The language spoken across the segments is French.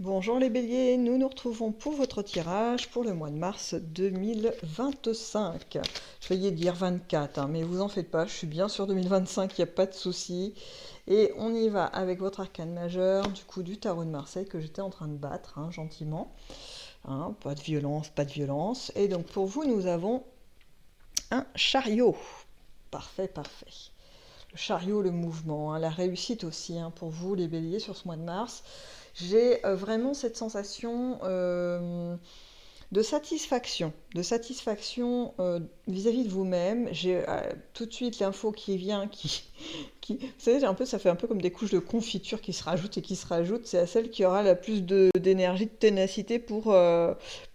Bonjour les béliers, nous nous retrouvons pour votre tirage pour le mois de mars 2025. Je failli dire 24, hein, mais vous en faites pas, je suis bien sur 2025, il n'y a pas de souci. Et on y va avec votre arcane majeur, du coup du tarot de Marseille que j'étais en train de battre, hein, gentiment. Hein, pas de violence, pas de violence. Et donc pour vous, nous avons un chariot. Parfait, parfait. Le chariot, le mouvement, hein, la réussite aussi, hein, pour vous les béliers sur ce mois de mars. J'ai vraiment cette sensation de satisfaction vis-à-vis de vous-même. J'ai tout de suite l'info qui vient, vous savez, ça fait un peu comme des couches de confiture qui se rajoutent et qui se rajoutent. C'est à celle qui aura la plus d'énergie, de ténacité pour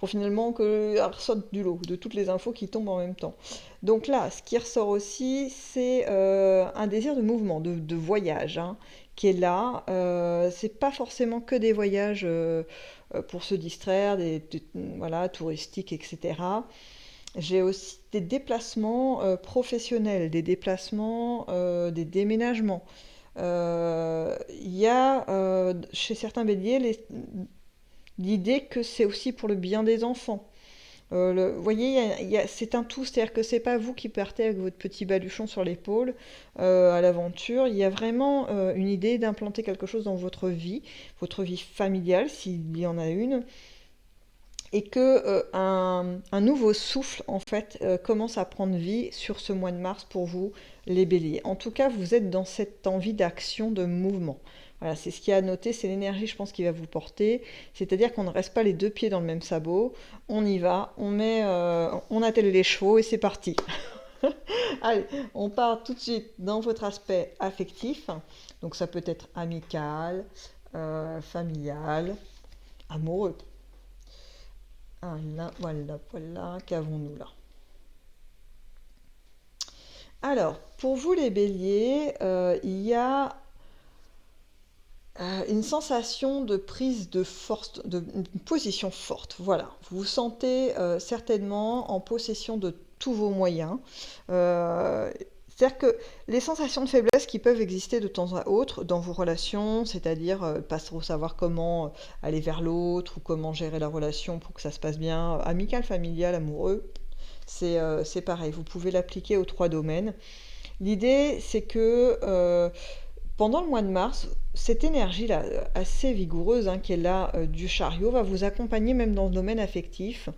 finalement qu'elle ressorte du lot, de toutes les infos qui tombent en même temps. Donc là, ce qui ressort aussi, c'est un désir de mouvement, de voyage, hein, qui est là. C'est pas forcément que des voyages pour se distraire, voilà, touristiques, etc. J'ai aussi des déplacements professionnels, des déplacements, des déménagements. Il y a chez certains béliers l'idée que c'est aussi pour le bien des enfants. Vous voyez, c'est un tout, c'est-à-dire que c'est pas vous qui partez avec votre petit baluchon sur l'épaule à l'aventure. Il y a vraiment une idée d'implanter quelque chose dans votre vie familiale, s'il y en a une, et que un nouveau souffle en fait commence à prendre vie sur ce mois de mars pour vous, les béliers. En tout cas, vous êtes dans cette envie d'action, de mouvement. Voilà, c'est ce qui a à noter, c'est l'énergie, je pense, qui va vous porter. C'est-à-dire qu'on ne reste pas les deux pieds dans le même sabot. On y va, on attelle les chevaux et c'est parti. Allez, on part tout de suite dans votre aspect affectif. Donc ça peut être amical, familial, amoureux. Ah là, voilà, voilà, qu'avons-nous là? Alors, pour vous les béliers, il y a une sensation de prise de force, une position forte. Voilà, vous vous sentez certainement en possession de tous vos moyens. C'est-à-dire que les sensations de faiblesse qui peuvent exister de temps à autre dans vos relations, c'est-à-dire pas trop savoir comment aller vers l'autre ou comment gérer la relation pour que ça se passe bien, amical, familial, amoureux, c'est pareil, vous pouvez l'appliquer aux trois domaines. L'idée, c'est que pendant le mois de mars, cette énergie-là, assez vigoureuse, hein, qui est là du chariot, va vous accompagner même dans le domaine affectif,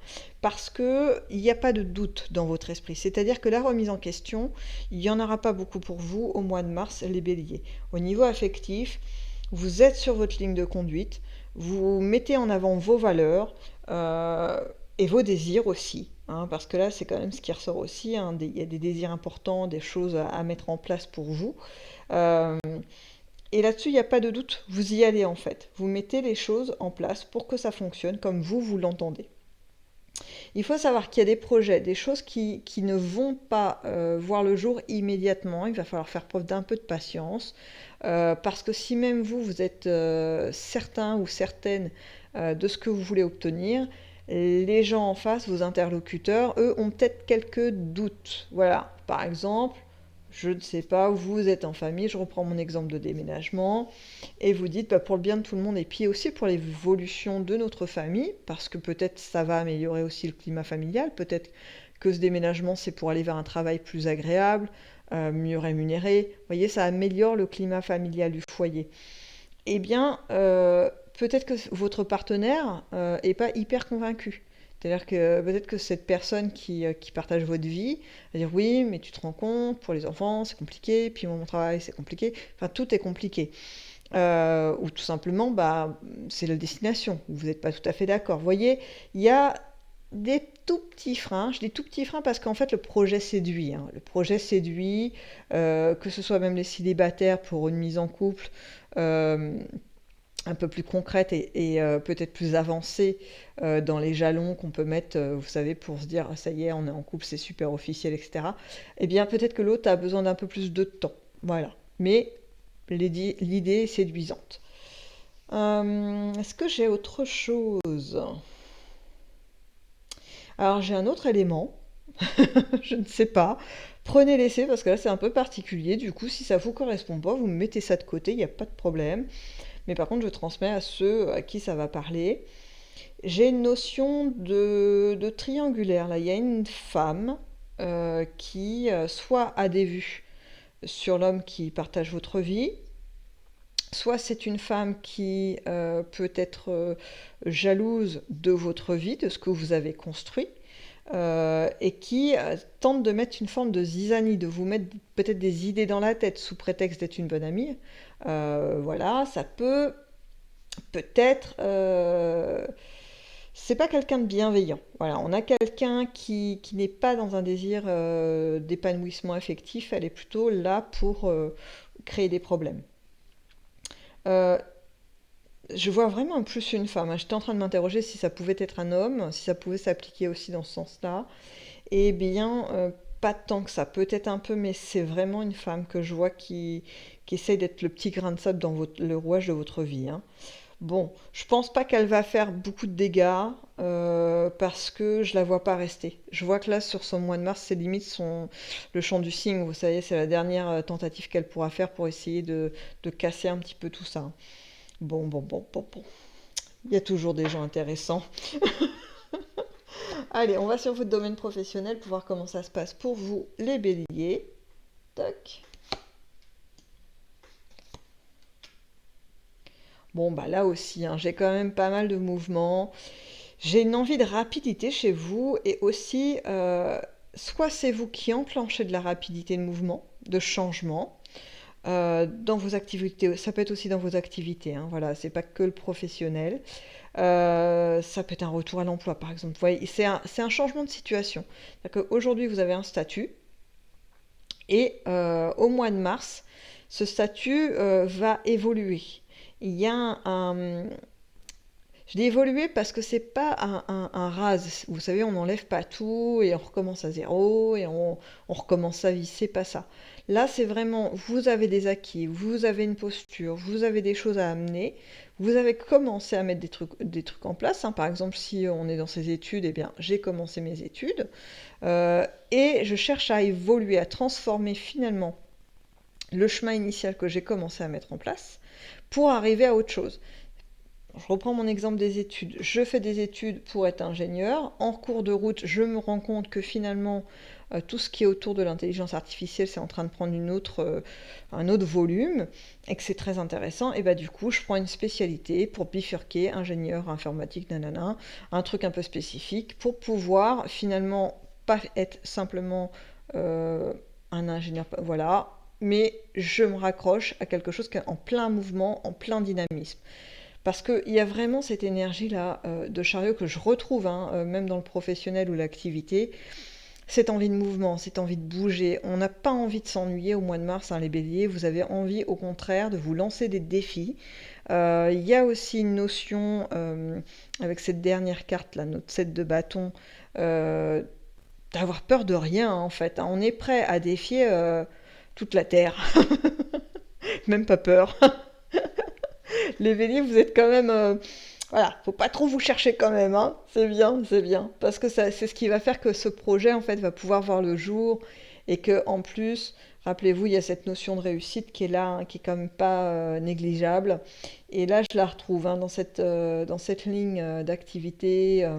parce qu'il n'y a pas de doute dans votre esprit. C'est-à-dire que la remise en question, il n'y en aura pas beaucoup pour vous au mois de mars, les béliers. Au niveau affectif, vous êtes sur votre ligne de conduite, vous mettez en avant vos valeurs et vos désirs aussi. Hein, parce que là, c'est quand même ce qui ressort aussi. Hein, il y a des désirs importants, des choses à mettre en place pour vous. Euh, et là-dessus, il n'y a pas de doute, vous y allez en fait. Vous mettez les choses en place pour que ça fonctionne comme vous l'entendez. Il faut savoir qu'il y a des projets, des choses qui ne vont pas voir le jour immédiatement. Il va falloir faire preuve d'un peu de patience. Parce que si même vous êtes certain ou certaine de ce que vous voulez obtenir, les gens en face, vos interlocuteurs, eux, ont peut-être quelques doutes. Voilà, par exemple, je ne sais pas, vous êtes en famille, je reprends mon exemple de déménagement, et vous dites pour le bien de tout le monde, et puis aussi pour l'évolution de notre famille, parce que peut-être ça va améliorer aussi le climat familial, peut-être que ce déménagement c'est pour aller vers un travail plus agréable, mieux rémunéré, vous voyez, ça améliore le climat familial du foyer. Eh bien, peut-être que votre partenaire n'est pas hyper convaincu. C'est-à-dire que peut-être que cette personne qui partage votre vie va dire oui, mais tu te rends compte, pour les enfants c'est compliqué, puis mon travail c'est compliqué, enfin tout est compliqué. Ou tout simplement, c'est la destination, vous n'êtes pas tout à fait d'accord. Vous voyez, il y a des tout petits freins, je dis tout petits freins parce qu'en fait le projet séduit. Hein. Le projet séduit, que ce soit même les célibataires pour une mise en couple. Un peu plus concrète et peut-être plus avancée dans les jalons qu'on peut mettre, vous savez, pour se dire ah, ça y est, on est en couple, c'est super officiel, etc. Eh bien, peut-être que l'autre a besoin d'un peu plus de temps. Voilà. Mais l'idée est séduisante. Est-ce que j'ai autre chose? Alors, j'ai un autre élément. Je ne sais pas. Prenez l'essai parce que là, c'est un peu particulier. Du coup, si ça vous correspond pas, vous mettez ça de côté, il n'y a pas de problème. mais par contre, je transmets à ceux à qui ça va parler. J'ai une notion de triangulaire. Là, il y a une femme qui soit a des vues sur l'homme qui partage votre vie, soit c'est une femme qui peut être jalouse de votre vie, de ce que vous avez construit, et qui tente de mettre une forme de zizanie, de vous mettre peut-être des idées dans la tête sous prétexte d'être une bonne amie. Voilà, ça peut-être. C'est pas quelqu'un de bienveillant. Voilà, on a quelqu'un qui n'est pas dans un désir d'épanouissement affectif, elle est plutôt là pour créer des problèmes. Euh, je vois vraiment plus une femme, hein. J'étais en train de m'interroger si ça pouvait être un homme, si ça pouvait s'appliquer aussi dans ce sens-là. Eh bien, pas tant que ça. Peut-être un peu, mais c'est vraiment une femme que je vois qui essaye d'être le petit grain de sable dans le rouage de votre vie, hein. Bon, je pense pas qu'elle va faire beaucoup de dégâts parce que je la vois pas rester. Je vois que là, sur son mois de mars, c'est limite le chant du cygne. Vous savez, c'est la dernière tentative qu'elle pourra faire pour essayer de casser un petit peu tout ça. Bon, bon, bon, bon, bon. Il y a toujours des gens intéressants. Allez, on va sur votre domaine professionnel pour voir comment ça se passe pour vous, les béliers. Tac. Bon, bah là aussi, hein, j'ai quand même pas mal de mouvements. J'ai une envie de rapidité chez vous et aussi, soit c'est vous qui enclenchez de la rapidité de mouvement, de changement dans vos activités. Ça peut être aussi dans vos activités, hein, voilà, c'est pas que le professionnel. Ça peut être un retour à l'emploi, par exemple. Vous voyez, c'est un changement de situation. C'est-à-dire qu'aujourd'hui, vous avez un statut et au mois de mars, ce statut va évoluer. Il y a je dis évoluer parce que c'est pas un rase. Vous savez, on n'enlève pas tout et on recommence à zéro et on recommence sa vie. C'est pas ça. Là, c'est vraiment, vous avez des acquis, vous avez une posture, vous avez des choses à amener. Vous avez commencé à mettre des trucs en place, hein. Par exemple, si on est dans ses études, eh bien, j'ai commencé mes études. Et je cherche à évoluer, à transformer finalement le chemin initial que j'ai commencé à mettre en place pour arriver à autre chose. Je reprends mon exemple des études. Je fais des études pour être ingénieur. En cours de route, je me rends compte que finalement, tout ce qui est autour de l'intelligence artificielle, c'est en train de prendre un autre volume et que c'est très intéressant. Et bah du coup, je prends une spécialité pour bifurquer ingénieur informatique, nanana, un truc un peu spécifique pour pouvoir finalement pas être simplement un ingénieur, voilà, mais je me raccroche à quelque chose qui est en plein mouvement, en plein dynamisme. Parce qu'il y a vraiment cette énergie-là de chariot que je retrouve, hein, même dans le professionnel ou l'activité, cette envie de mouvement, cette envie de bouger. On n'a pas envie de s'ennuyer au mois de mars, hein, les béliers. Vous avez envie, au contraire, de vous lancer des défis. Il y a aussi une notion, avec cette dernière carte, là, notre 7 de bâton, euh, d'avoir peur de rien, en fait, hein. On est prêt à défier toute la Terre. Même pas peur. Les béliers, vous êtes quand même... voilà, faut pas trop vous chercher quand même, hein. C'est bien, c'est bien. Parce que c'est ce qui va faire que ce projet, en fait, va pouvoir voir le jour. Et que en plus, rappelez-vous, il y a cette notion de réussite qui est là, hein, qui est quand même pas négligeable. Et là, je la retrouve, hein, dans cette ligne d'activité,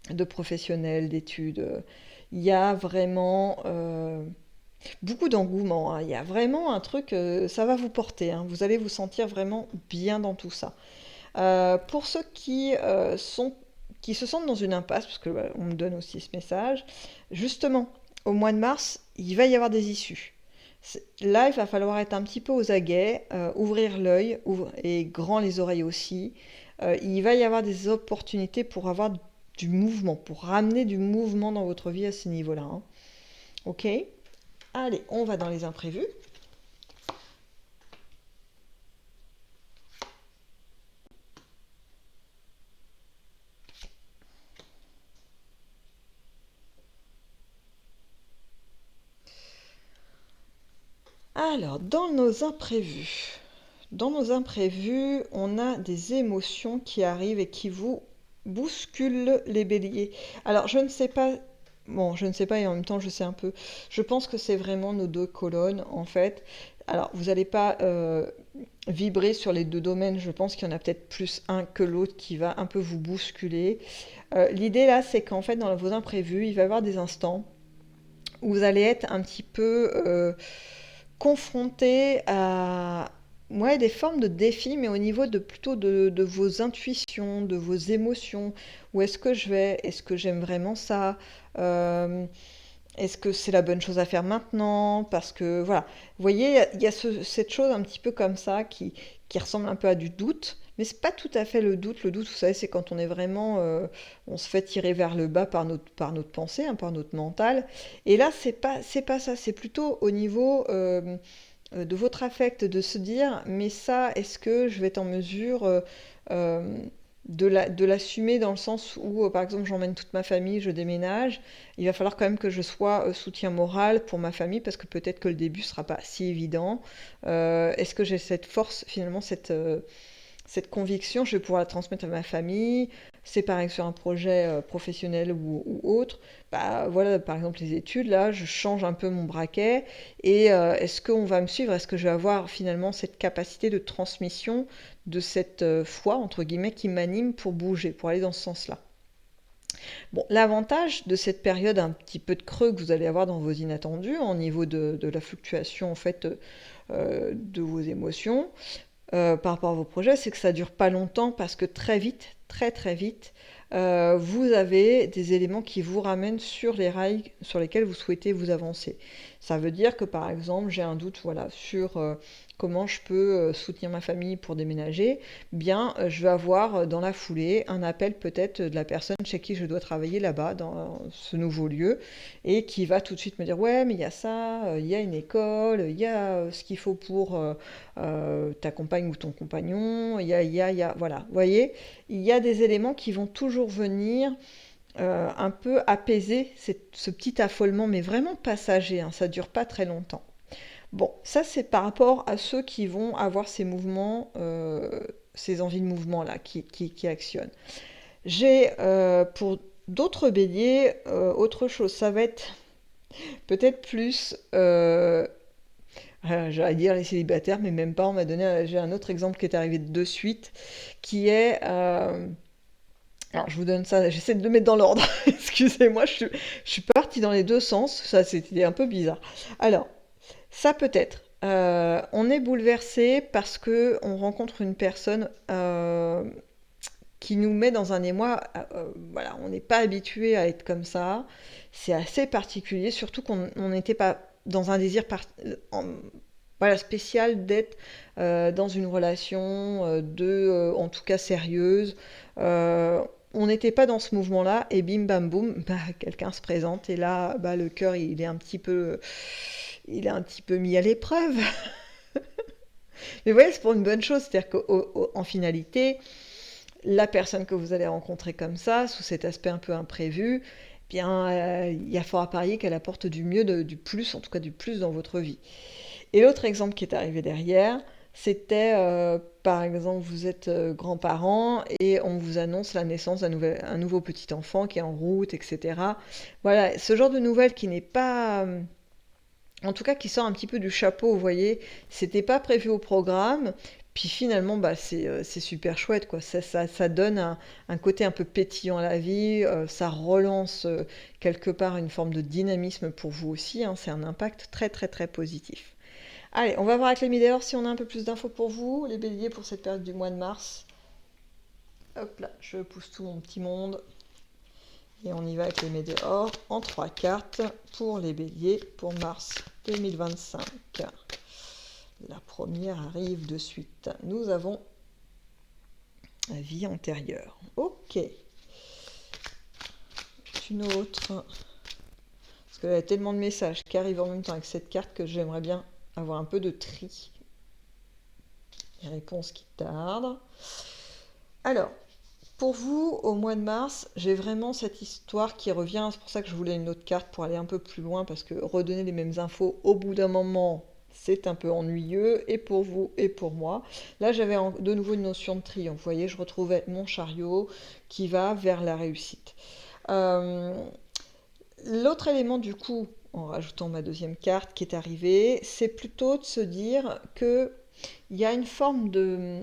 de professionnels, d'études. Il y a vraiment beaucoup d'engouement, hein. Il y a vraiment un truc, ça va vous porter, hein. Vous allez vous sentir vraiment bien dans tout ça. Pour ceux qui se sentent dans une impasse, parce que on me donne aussi ce message, justement, au mois de mars, il va y avoir des issues. Là, il va falloir être un petit peu aux aguets, ouvrir l'œil et grand les oreilles aussi. Il va y avoir des opportunités pour avoir du mouvement, pour ramener du mouvement dans votre vie à ce niveau-là, hein. Ok? Allez, on va dans les imprévus. Alors, dans nos imprévus, on a des émotions qui arrivent et qui vous bousculent les béliers. Alors, je ne sais pas, bon, je ne sais pas et en même temps, je sais un peu. Je pense que c'est vraiment nos deux colonnes, en fait. Alors, vous n'allez pas vibrer sur les deux domaines. Je pense qu'il y en a peut-être plus un que l'autre qui va un peu vous bousculer. L'idée là, c'est qu'en fait, dans vos imprévus, il va y avoir des instants où vous allez être un petit peu confronté à ouais, des formes de défis, mais au niveau de plutôt de vos intuitions, de vos émotions. Où est-ce que je vais? Est-ce que j'aime vraiment ça? Euh, Est-ce que c'est la bonne chose à faire maintenant? Parce que voilà, vous voyez, il y a cette chose un petit peu comme ça qui ressemble un peu à du doute, mais c'est pas tout à fait le doute. Le doute, vous savez, c'est quand on est vraiment, on se fait tirer vers le bas par notre pensée, hein, par notre mental. Et là, c'est pas ça. C'est plutôt au niveau de votre affect, de se dire, mais ça, est-ce que je vais être en mesure euh, de l'assumer dans le sens où, par exemple, j'emmène toute ma famille, je déménage, il va falloir quand même que je sois soutien moral pour ma famille parce que peut-être que le début sera pas si évident. Est-ce que j'ai cette force, finalement, cette conviction, je vais pouvoir la transmettre à ma famille, c'est pareil sur un projet professionnel ou autre. Bah, voilà, par exemple les études, là, je change un peu mon braquet et est-ce qu'on va me suivre? Est-ce que je vais avoir finalement cette capacité de transmission de cette foi, entre guillemets, qui m'anime pour bouger, pour aller dans ce sens-là? Bon, l'avantage de cette période un petit peu de creux que vous allez avoir dans vos inattendus, au niveau de la fluctuation en fait de vos émotions, par rapport à vos projets, c'est que ça dure pas longtemps parce que très vite, très très vite, vous avez des éléments qui vous ramènent sur les rails sur lesquels vous souhaitez vous avancer. Ça veut dire que par exemple, j'ai un doute voilà, sur comment je peux soutenir ma famille pour déménager, bien je vais avoir dans la foulée un appel peut-être de la personne chez qui je dois travailler là-bas, dans ce nouveau lieu, et qui va tout de suite me dire ouais mais il y a ça, il y a une école, il y a ce qu'il faut pour ta compagne ou ton compagnon, voilà, vous voyez, il y a des éléments qui vont toujours venir un peu apaiser ce petit affolement, mais vraiment passager, hein, ça dure pas très longtemps. Bon, ça c'est par rapport à ceux qui vont avoir ces mouvements, ces envies de mouvement-là qui actionnent. J'ai pour d'autres béliers autre chose, ça va être peut-être plus j'allais dire les célibataires, mais même pas. On m'a donné, j'ai un autre exemple qui est arrivé de suite, qui est, alors je vous donne ça, j'essaie de le mettre dans l'ordre. Excusez-moi, je suis partie dans les deux sens. Ça, c'était un peu bizarre. Alors, ça peut être. On est bouleversé parce que on rencontre une personne qui nous met dans un émoi. Voilà, on n'est pas habitué à être comme ça. C'est assez particulier, surtout qu'on n'était pas dans un désir voilà, spécial d'être dans une relation en tout cas sérieuse. On n'était pas dans ce mouvement-là et bim bam boum, bah, quelqu'un se présente et là, bah, le cœur il est un petit peu mis à l'épreuve. Mais vous voyez, c'est pour une bonne chose, c'est-à-dire qu'en finalité, la personne que vous allez rencontrer comme ça, sous cet aspect un peu imprévu, eh bien, il y a fort à parier qu'elle apporte du mieux, du plus, en tout cas du plus dans votre vie. Et l'autre exemple qui est arrivé derrière, c'était par exemple, vous êtes grands-parents et on vous annonce la naissance un nouveau petit enfant qui est en route, etc. Voilà, ce genre de nouvelle qui n'est pas, en tout cas qui sort un petit peu du chapeau, vous voyez, c'était pas prévu au programme. Puis finalement, bah, c'est super chouette, quoi. Ça donne un côté un peu pétillant à la vie, ça relance quelque part une forme de dynamisme pour vous aussi, hein. C'est un impact très très très positif. Allez, on va voir avec les Météores si on a un peu plus d'infos pour vous, les béliers pour cette période du mois de mars. Hop là, je pousse tout mon petit monde. Et on y va avec les Météores en 3 cartes pour les béliers pour mars 2025. La première arrive de suite. Nous avons la vie antérieure. Ok. Une autre. Parce qu'il y a tellement de messages qui arrivent en même temps avec cette carte que j'aimerais bien avoir un peu de tri. Les réponses qui tardent. Alors, pour vous, au mois de mars, j'ai vraiment cette histoire qui revient. C'est pour ça que je voulais une autre carte pour aller un peu plus loin, parce que redonner les mêmes infos au bout d'un moment, c'est un peu ennuyeux, et pour vous et pour moi. Là, j'avais de nouveau une notion de triomphe. Vous voyez, je retrouvais mon chariot qui va vers la réussite. Euh, L'autre élément, du coup, en rajoutant ma deuxième carte qui est arrivée, c'est plutôt de se dire que il y a une forme de...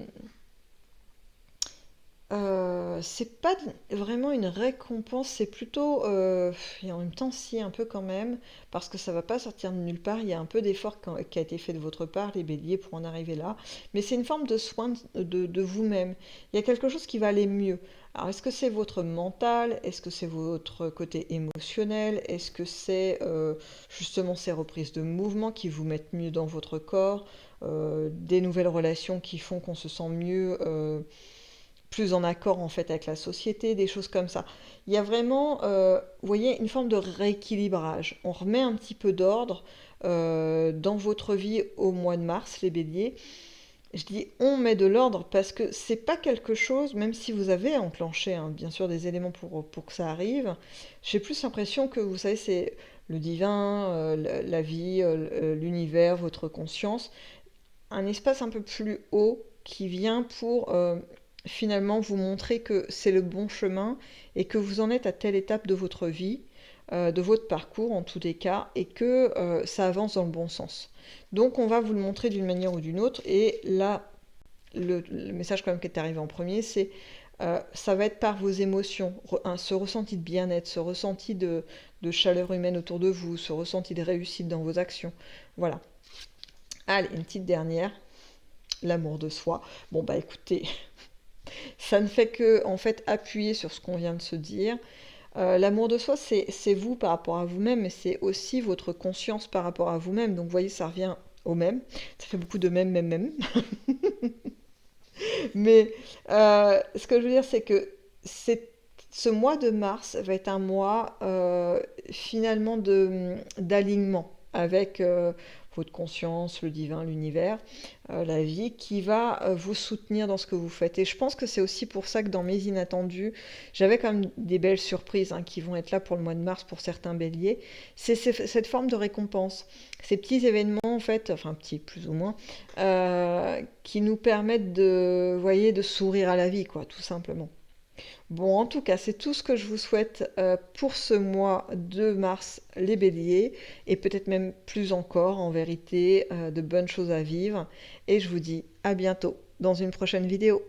c'est pas vraiment une récompense, c'est plutôt... et en même temps, si, un peu quand même, parce que ça va pas sortir de nulle part, il y a un peu d'effort qui a été fait de votre part, les béliers, pour en arriver là. Mais c'est une forme de soin de vous-même. Il y a quelque chose qui va aller mieux. Alors, est-ce que c'est votre mental? Est-ce que c'est votre côté émotionnel? Est-ce que c'est justement ces reprises de mouvement qui vous mettent mieux dans votre corps? Des nouvelles relations qui font qu'on se sent mieux... plus en accord en fait avec la société, des choses comme ça. Il y a vraiment, vous voyez, une forme de rééquilibrage. On remet un petit peu d'ordre dans votre vie au mois de mars, les béliers. Je dis on met de l'ordre parce que c'est pas quelque chose, même si vous avez enclenché hein, bien sûr des éléments pour que ça arrive, j'ai plus l'impression que vous savez, c'est le divin, la vie, l'univers, votre conscience, un espace un peu plus haut qui vient pour finalement vous montrer que c'est le bon chemin et que vous en êtes à telle étape de votre vie, de votre parcours en tous les cas, et que ça avance dans le bon sens. Donc on va vous le montrer d'une manière ou d'une autre, et là, le message quand même qui est arrivé en premier, c'est ça va être par vos émotions, ce ressenti de bien-être, ce ressenti de chaleur humaine autour de vous, ce ressenti de réussite dans vos actions. Voilà. Allez, une petite dernière, l'amour de soi. Bon bah écoutez, ça ne fait que en fait appuyer sur ce qu'on vient de se dire. L'amour de soi, c'est vous par rapport à vous-même, mais c'est aussi votre conscience par rapport à vous-même. Donc vous voyez, ça revient au même. Ça fait beaucoup de même. Mais ce que je veux dire, c'est que ce mois de mars va être un mois finalement d'alignement avec votre conscience, le divin, l'univers, la vie, qui va vous soutenir dans ce que vous faites. Et je pense que c'est aussi pour ça que dans mes inattendus, j'avais quand même des belles surprises hein, qui vont être là pour le mois de mars pour certains béliers. C'est cette forme de récompense, ces petits événements en fait, enfin petits plus ou moins, qui nous permettent de, vous voyez, de sourire à la vie, quoi, tout simplement. Bon, en tout cas, c'est tout ce que je vous souhaite pour ce mois de mars, les béliers, et peut-être même plus encore, en vérité, de bonnes choses à vivre. Et je vous dis à bientôt dans une prochaine vidéo.